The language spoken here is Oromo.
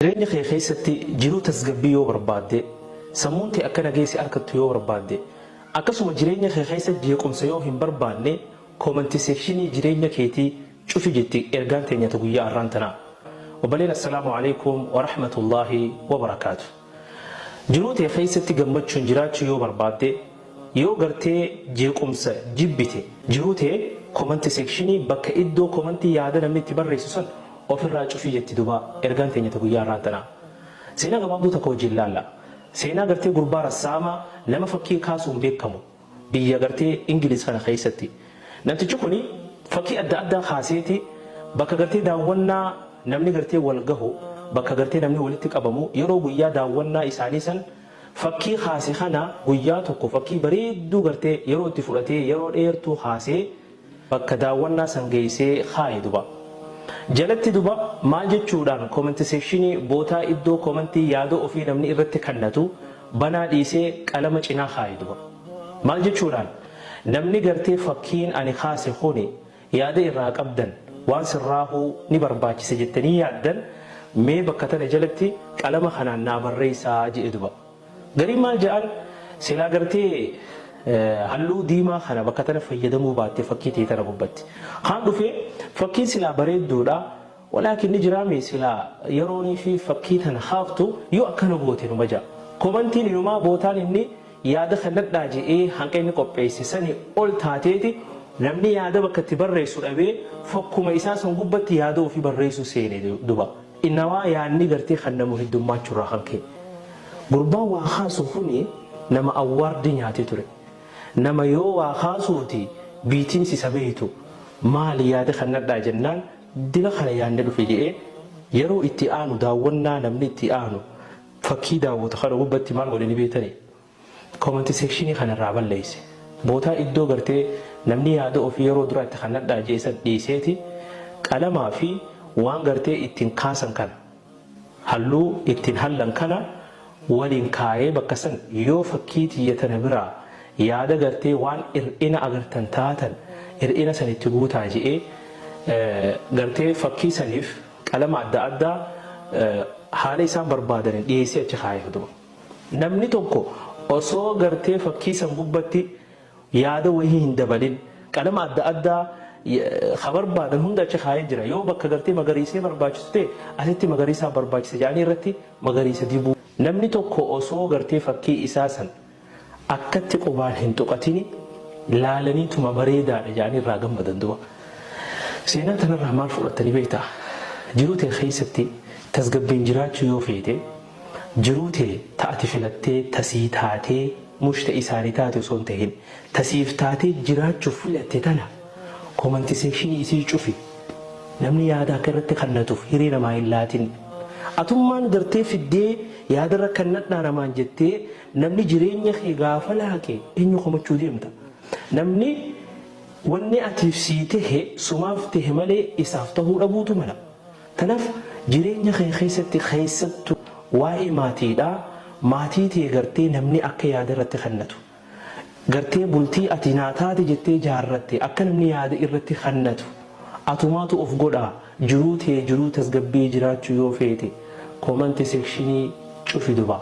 Jireenya kee keessatti jiruu tasgabbii yoo barbaadde sammuun kee akka nageessi harkattu yoo barbaadde akkasuma jireenya kee keessatti jeequmsa yoo hin barbaanne koomantii seekshinii jireenya keetii cufi jetti ergaan teenyata guyyaa har'aan tanaa. Obboleen assalaamu alaikum wa rahmatullahi wa barakaatu. Jiruu tee keessatti gammachuun jiraachuu yoo barbaadde yoo gartee jeequmsa jibbite jiruu tee koomantii seekshinii bakka iddoo koomantii yaada namni itti barreessu san ofirraa cufii jetti duba ergaan teenyata guyyaa har'aan tanaa. Seenaa gabaabduu takka wajjin laalla. Seenaa gartee gurbaa rassaamaa nama fakkii kaasuun beekamu biyya gartee Ingiliz kana keessatti. Namtichi kuni fakkii adda addaa kaaseeti bakka gartee daawwannaa namni gartee wal gahu bakka gartee namni walitti qabamu yeroo guyyaa daawwannaa isaanii san fakkii kaase kana guyyaa tokko fakkii bareedduu gartee yeroo itti fudhatee yeroo dheertuu kaasee bakka daawwannaa san geessee kaaye duba. Jalatti duba maal jechuudhaan koomantii seekshinii bootaa iddoo koomantii yaada ofii namni irratti kannatu banaa dhiisee qalama cinaa kaaye duba. Maal jechuudhaan namni gartee fakkiin ani kaase kuni yaada irraa qabdan waan sirraahuu ni barbaachisa jettanii yaaddan mee bakka tana jalatti qalama kanaan naa barreessaa jedhe duba. Garii maal jedhan silaa gartee halluu diimaa kana bakka tana fayyadamuu baatte fakkii ta'e tana gubbatti. Haan dhufee fakkiin silaa bareedduudha walaakin ni jiraame silaa yeroonii fi fakkii tana haaftu yoo akkana goote numa ja'a. Koomantiin inumaa bootaan inni yaada kannadhaa je'ee hanqa inni qopheesse sani ol taateeti namni yaada bakka itti barreessu dhabee fakkuma isaa san gubbatti yaada ofii barreessu seene duba. Innawaa yaadni gartee kan namu heddummaachurraa kan ka'e. Gurbaan waa kaasu kuni nama awwaardi nyaate ture. Nama yoo waa kaasuuti biitiin si sabeetu maali yaada kannadhaa jennaan dila kana yaadne dhufe je'ee yeroo itti aanu daawwannaa namni itti aanu fakkii daawwatu kana gubbatti maal godhanii beetanii koomantii seekshinii kanarraa balleesse. Bootaa iddoo gartee namni yaada ofii yeroo duraa itti kannadhaa jeessan dhiiseeti qalamaa fi waan gartee ittiin kaasan kana halluu ittiin hallan kana waliin kaayee bakka san yoo fakkii tiyyatana biraa yaada gartee waan ir'ina agartan taatan ir'ina sanitti guutaa je'ee gartee fakkii saniif qalama adda addaa haala isaan barbaadan dhiyeessee achi kaayee duba. Namni tokko osoo gartee fakkii san gubbatti yaada wayii hin dabalin qalama adda addaa barbaadan hunda achi kaayee jira. Yoo bakka gartee magariisee barbaachisu ta'e asitti magariisaa barbaachisa jedhanii irratti magariisa dibuu. Namni tokko osoo gartee fakkii isaa san akkatti qubaan hin tuqatini laalaniituma bareedaadha jedhanii irraa gammadan duba. Seenaa tanarraa maal fudhattanii beektaa? Jiruu tee keessatti tasgabbiin jiraachuu yoo feete jiruu tee taati filattee tasii taatee mushta isaanii taate osoo hin ta'in tasiif taatee jiraachuuf filatte tana koomantii seekshinii isii cufi namni yaada akka irratti kannatuuf hiree namaa hin laatin. Atummaan gartee fiddee yaadarra kannadhaa namaan jettee namni jireenya kee gaafa laaqe eenyu komachuu deemta. Namni wanni atiif sii tahe sumaaf tahe malee isaaf tahuu dhabuutu mala. Kanaaf jireenya kee keessatti keessattu waa'ee maatiidhaa maatii ta'e gartee namni akka yaada irratti kannatu. Gartee bultii ati naataati jettee jaarratte akka namni yaada irratti kannatu. Atumaatu of godhaa jiruu ta'e jiruu tasgabbii jiraachuu yoo feete koomantii seekshinii cufi duba.